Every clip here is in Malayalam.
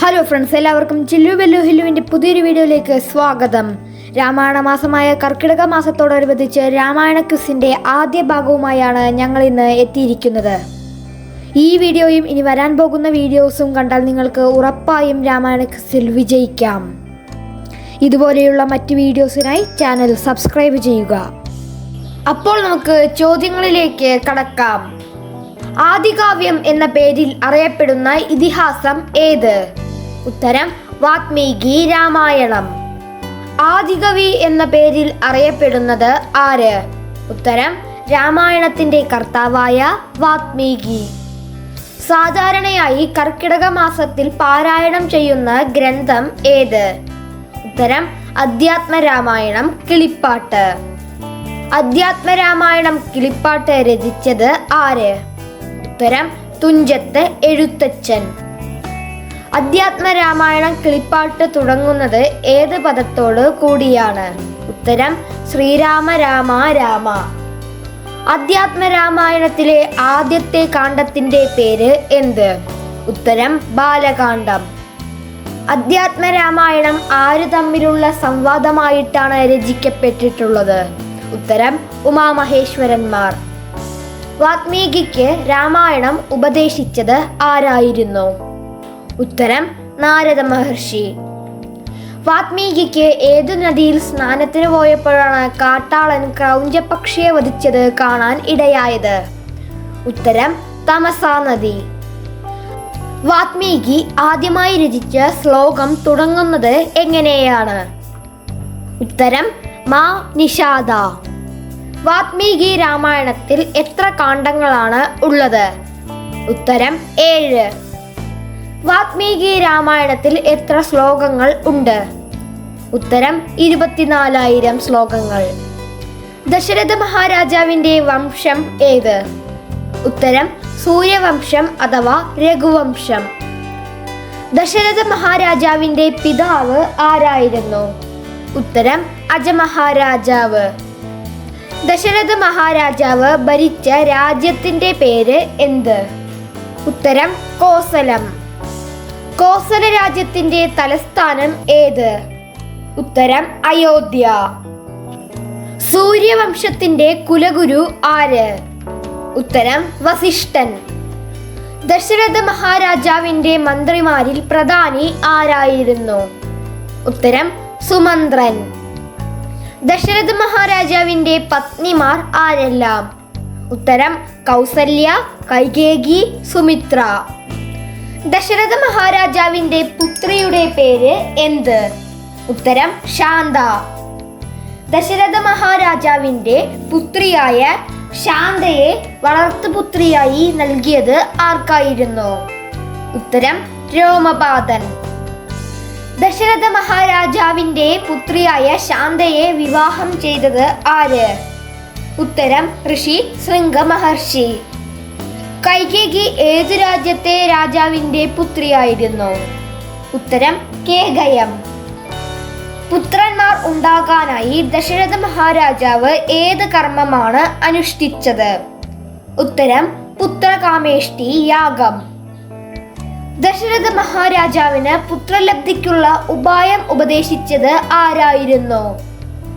ഹലോ ഫ്രണ്ട്സ്, എല്ലാവർക്കും ചില്ലു ബെല്ലു ഹില്ലുവിൻ്റെ പുതിയൊരു വീഡിയോയിലേക്ക് സ്വാഗതം. രാമായണ മാസമായ കർക്കിടക മാസത്തോടനുബന്ധിച്ച് രാമായണ ക്വിസിൻ്റെ ആദ്യ ഭാഗവുമായാണ് ഞങ്ങൾ ഇന്ന് എത്തിയിരിക്കുന്നത്. ഈ വീഡിയോയും ഇനി വരാൻ പോകുന്ന വീഡിയോസും കണ്ടാൽ നിങ്ങൾക്ക് ഉറപ്പായും രാമായണ ക്വിസിൽ വിജയിക്കാം. ഇതുപോലെയുള്ള മറ്റ് വീഡിയോസിനായി ചാനൽ സബ്സ്ക്രൈബ് ചെയ്യുക. അപ്പോൾ നമുക്ക് ചോദ്യങ്ങളിലേക്ക് കടക്കാം. ആദികാവ്യം എന്ന പേരിൽ അറിയപ്പെടുന്ന ഇതിഹാസം ഏത്? ഉത്തരം വാത്മീകി രാമായണം. ആദികവി എന്ന പേരിൽ അറിയപ്പെടുന്നത് ആര്? ഉത്തരം രാമായണത്തിന്റെ കർത്താവായ വാത്മീകി. സാധാരണയായി കർക്കിടക മാസത്തിൽ പാരായണം ചെയ്യുന്ന ഗ്രന്ഥം ഏത്? ഉത്തരം അധ്യാത്മരാമായണം കിളിപ്പാട്ട്. അധ്യാത്മരാമായണം കിളിപ്പാട്ട് രചിച്ചത് ആര്? ഉത്തരം തുഞ്ചത്ത് എഴുത്തച്ഛൻ. അധ്യാത്മരാമായണം കിളിപ്പാട്ട് തുടങ്ങുന്നത് ഏത് പദത്തോട് കൂടിയാണ്? ഉത്തരം ശ്രീരാമ രാമ രാമ. അധ്യാത്മരാമായണത്തിലെ ആദ്യത്തെ കാണ്ഡത്തിന്റെ പേര് എന്ത്? ഉത്തരം ബാലകാണ്ഡം. അധ്യാത്മരാമായണം ആര് തമ്മിലുള്ള സംവാദമായിട്ടാണ് രചിക്കപ്പെട്ടിട്ടുള്ളത്? ഉത്തരം ഉമാമഹേശ്വരന്മാർ. വാത്മീകിക്ക് രാമായണം ഉപദേശിച്ചത് ആരായിരുന്നു? ഉത്തരം നാരദ മഹർഷി. വാത്മീകിക്ക് ഏതു നദിയിൽ സ്നാനത്തിന് പോയപ്പോഴാണ് കാട്ടാളൻ ക്രൗഞ്ചപക്ഷിയെ വധിച്ചത് കാണാൻ ഇടയായത്? ഉത്തരം തമസാ നദി. വാത്മീകി ആദ്യമായി രചിച്ച ശ്ലോകം തുടങ്ങുന്നത് എങ്ങനെയാണ്? ഉത്തരം മാ നിഷാദ. വാത്മീകി രാമായണത്തിൽ എത്ര കാണ്ഡങ്ങളാണ് ഉള്ളത്? ഉത്തരം 7. വാത്മീകി രാമായണത്തിൽ എത്ര ശ്ലോകങ്ങൾ ഉണ്ട്? ഉത്തരം 24,000 ശ്ലോകങ്ങൾ. ദശരഥ മഹാരാജാവിന്റെ വംശം ഏത്? ഉത്തരം സൂര്യവംശം അഥവാ രഘുവംശം. ദശരഥ മഹാരാജാവിന്റെ പിതാവ് ആരായിരുന്നു? ഉത്തരം അജമഹാരാജാവ്. ദശരഥ മഹാരാജാവ് ഭരിച്ച രാജ്യത്തിന്റെ പേര് എന്ത്? ഉത്തരം കോസലം. കോസല രാജ്യത്തിന്റെ തലസ്ഥാനം ഏത്? ഉത്തരം അയോധ്യ. സൂര്യവംശത്തിന്റെ കുലഗുരു ആര്? ഉത്തരം വസിഷ്ഠൻ. ദശരഥ മഹാരാജാവിന്റെ മന്ത്രിമാരിൽ പ്രധാനി ആരായിരുന്നു? ഉത്തരം സുമന്ത്രൻ. ദശരഥ മഹാരാജാവിന്റെ പത്നിമാർ ആരെല്ലാം? ഉത്തരം കൗസല്യ, കൈകേയി, സുമിത്ര. ദശരഥ മഹാരാജാവിന്റെ പുത്രിയുടെ പേര് എന്ത്? ഉത്തരം ശാന്ത. ദശരഥ മഹാരാജാവിന്റെ പുത്രിയായ ശാന്തയെ വളർത്തുപുത്രിയായി നൽകിയത് ആർക്കായിരുന്നു? ഉത്തരം രോമപാദൻ. ദശരഥ മഹാരാജാവിന്റെ പുത്രിയായ ശാന്തയെ വിവാഹം ചെയ്തത് ആര്? ഉത്തരം ഋഷി ശൃംഗ മഹർഷി. കൈകേയി ഏതു രാജ്യത്തെ രാജാവിന്റെ പുത്രിയായിരുന്നു? ഉത്തരം കേകയം. പുത്രന്മാർ ഉണ്ടാകാനായി ദശരഥ മഹാരാജാവ് ഏത് കർമ്മമാണ് അനുഷ്ഠിച്ചത്? ഉത്തരം പുത്രകാമേഷ്ടി യാഗം. ദശരഥ മഹാരാജാവിന് പുത്രലബ്ധിക്കുള്ള ഉപായം ഉപദേശിച്ചത് ആരായിരുന്നു?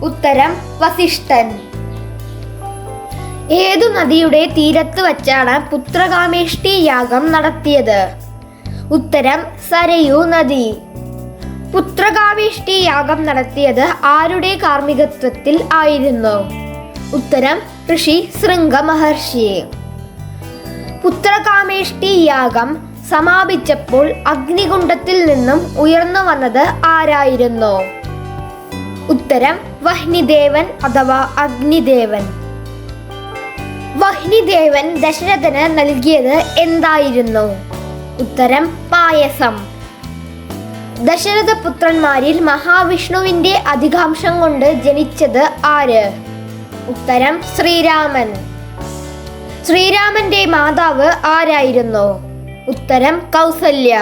ഉത്തരം വസിഷ്ഠൻ. ഏതു നദിയുടെ തീരത്ത് വച്ചാണ് പുത്രകാമേഷ്ടി യാഗം നടത്തിയത്? ഉത്തരം സരയൂ നദി. പുത്രകാമേഷ്ടി യാഗം നടത്തിയത് ആരുടെ കാർമ്മികത്വത്തിൽ ആയിരുന്നു? ഉത്തരം ഋഷി ശൃംഗ മഹർഷി. പുത്രകാമേഷ്ടി യാഗം സമാപിച്ചപ്പോൾ അഗ്നികുണ്ഡത്തിൽ നിന്നും ഉയർന്നു വന്നത് ആരായിരുന്നു? ഉത്തരം വഹ്നിദേവൻ അഥവാ അഗ്നിദേവൻ. വഹ്നിദേവൻ ദശരഥന് നൽകിയത് എന്തായിരുന്നു? ഉത്തരം പായസം. ദശരഥ പുത്രന്മാരിൽ മഹാവിഷ്ണുവിന്റെ അധികാംശം കൊണ്ട് ജനിച്ചത് ആര്? ഉത്തരം ശ്രീരാമൻ. ശ്രീരാമന്റെ മാതാവ് ആരായിരുന്നു? ഉത്തരം കൗസല്യ.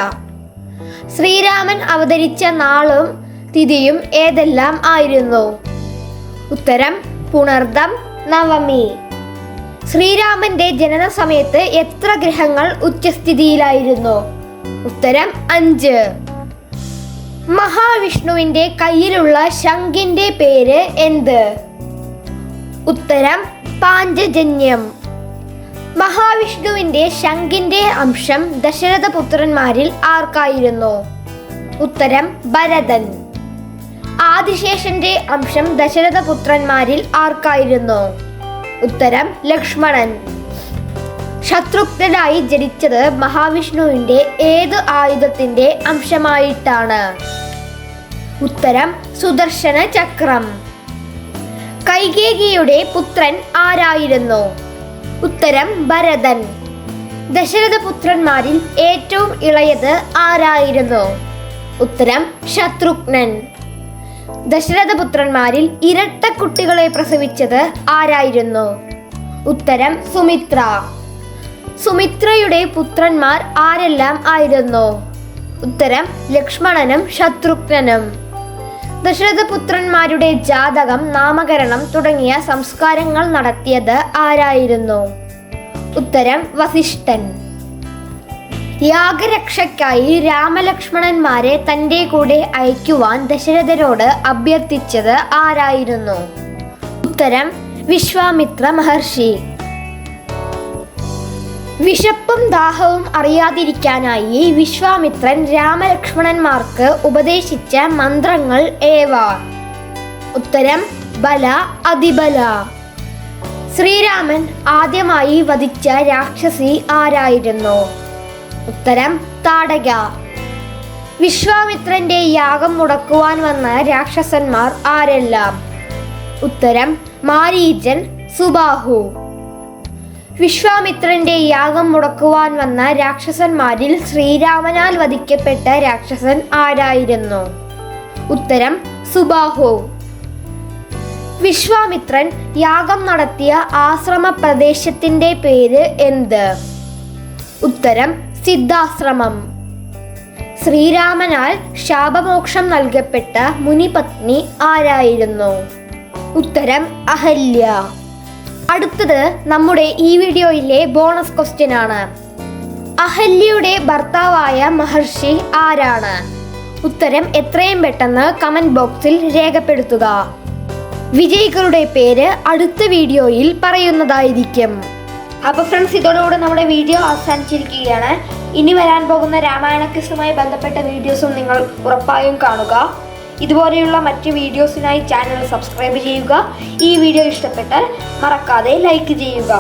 ശ്രീരാമൻ അവതരിച്ച നാളും തിഥിയും ഏതെല്ലാം ആയിരുന്നു? ഉത്തരം പുണർദം നവമി. ശ്രീരാമന്റെ ജനന സമയത്ത് എത്ര ഗ്രഹങ്ങൾ ഉച്ചസ്ഥിതിയിലായിരുന്നു? ഉത്തരം 5. മഹാവിഷ്ണുവിന്റെ കയ്യിലുള്ള ശംഖിന്റെ പേര് എന്ത്? ഉത്തരം പാഞ്ചജന്യം. മഹാവിഷ്ണുവിന്റെ ശംഖിന്റെ അംശം ദശരഥപുത്രന്മാരിൽ ആർക്കായിരുന്നു? ഉത്തരം ഭരതൻ. ആദിശേഷന്റെ അംശം ദശരഥപുത്രന്മാരിൽ ആർക്കായിരുന്നു? ഉത്തരം ലക്ഷ്മണൻ. ശത്രുഘ്നനായി ജനിച്ചത് മഹാവിഷ്ണുവിന്റെ ഏത് ആയുധത്തിന്റെ അംശമായിട്ടാണ്? ഉത്തരം സുദർശന ചക്രം. കൈകേയിയുടെ പുത്രൻ ആരായിരുന്നു? ഉത്തരം ഭരതൻ. ദശരഥപുത്രന്മാരിൽ ഏറ്റവും ഇളയത് ആരായിരുന്നു? ഉത്തരം ശത്രുഘ്നൻ. ദശരഥപുത്രന്മാരിൽ ഇരട്ട കുട്ടികളെ പ്രസവിച്ചത് ആരായിരുന്നു? ഉത്തരം സുമിത്ര. സുമിത്രയുടെ പുത്രന്മാർ ആരെല്ലാം ആയിരുന്നു? ഉത്തരം ലക്ഷ്മണനും ശത്രുഘ്നനും. ദശരഥപുത്രന്മാരുടെ ജാതകം, നാമകരണം തുടങ്ങിയ സംസ്കാരങ്ങൾ നടത്തിയത് ആരായിരുന്നു? ഉത്തരം വസിഷ്ഠൻ. യാഗരക്ഷയ്ക്കായി രാമലക്ഷ്മണന്മാരെ തൻ്റെ കൂടെ അയക്കുവാൻ ദശരഥരോട് അഭ്യർത്ഥിച്ചത് ആരായിരുന്നു? ഉത്തരം വിശ്വാമിത്ര മഹർഷി. വിശപ്പും ദാഹവും അറിയാതിരിക്കാനായി വിശ്വാമിത്രൻ രാമലക്ഷ്മണന്മാർക്ക് ഉപദേശിച്ച മന്ത്രങ്ങൾ ഏവ? ഉത്തരം ബല, അതിബല. ശ്രീരാമൻ ആദ്യമായി വധിച്ച രാക്ഷസി ആരായിരുന്നു? ഉത്തരം താടക. വിശ്വാമിത്രന്റെ യാഗം മുടക്കുവാൻ വന്ന രാക്ഷസന്മാർ ആരെല്ലാം? ഉത്തരം മാരീചൻ, സുബാഹു. വിശ്വാമിത്രന്റെ യാഗം മുടക്കുവാൻ വന്ന രാക്ഷസന്മാരിൽ ശ്രീരാമനാൽ വധിക്കപ്പെട്ട രാക്ഷസൻ ആരായിരുന്നു? ഉത്തരം സുബാഹു. വിശ്വാമിത്രൻ യാഗം നടത്തിയ ആശ്രമ പ്രദേശത്തിന്റെ പേര് എന്ത്? ഉത്തരം സിദ്ധാശ്രമം. ശ്രീരാമനാൽ ശാപമോക്ഷം നൽകപ്പെട്ട മുനിപത്നി ആരായിരുന്നു? ഉത്തരം അഹല്യ. അടുത്തത് നമ്മുടെ ഈ വീഡിയോയിലെ ബോണസ് ക്വസ്റ്റ്യൻ ആണ്. അഹല്യയുടെ ഭർത്താവായ മഹർഷി ആരാണ്? ഉത്തരം എത്രയും പെട്ടെന്ന് കമന്റ് ബോക്സിൽ രേഖപ്പെടുത്തുക. വിജയികളുടെ പേര് അടുത്ത വീഡിയോയിൽ പറയുന്നതായിരിക്കും. അപ്പോൾ ഫ്രണ്ട്സ്, ഇതോടുകൂടി നമ്മുടെ വീഡിയോ അവസാനിച്ചിരിക്കുകയാണ്. ഇനി വരാൻ പോകുന്ന രാമായണ ക്വിസുമായി ബന്ധപ്പെട്ട വീഡിയോസും നിങ്ങൾ ഉറപ്പായും കാണുക. ഇതുപോലെയുള്ള മറ്റ് വീഡിയോസിനായി ചാനൽ സബ്സ്ക്രൈബ് ചെയ്യുക. ഈ വീഡിയോ ഇഷ്ടപ്പെട്ടാൽ മറക്കാതെ ലൈക്ക് ചെയ്യുക.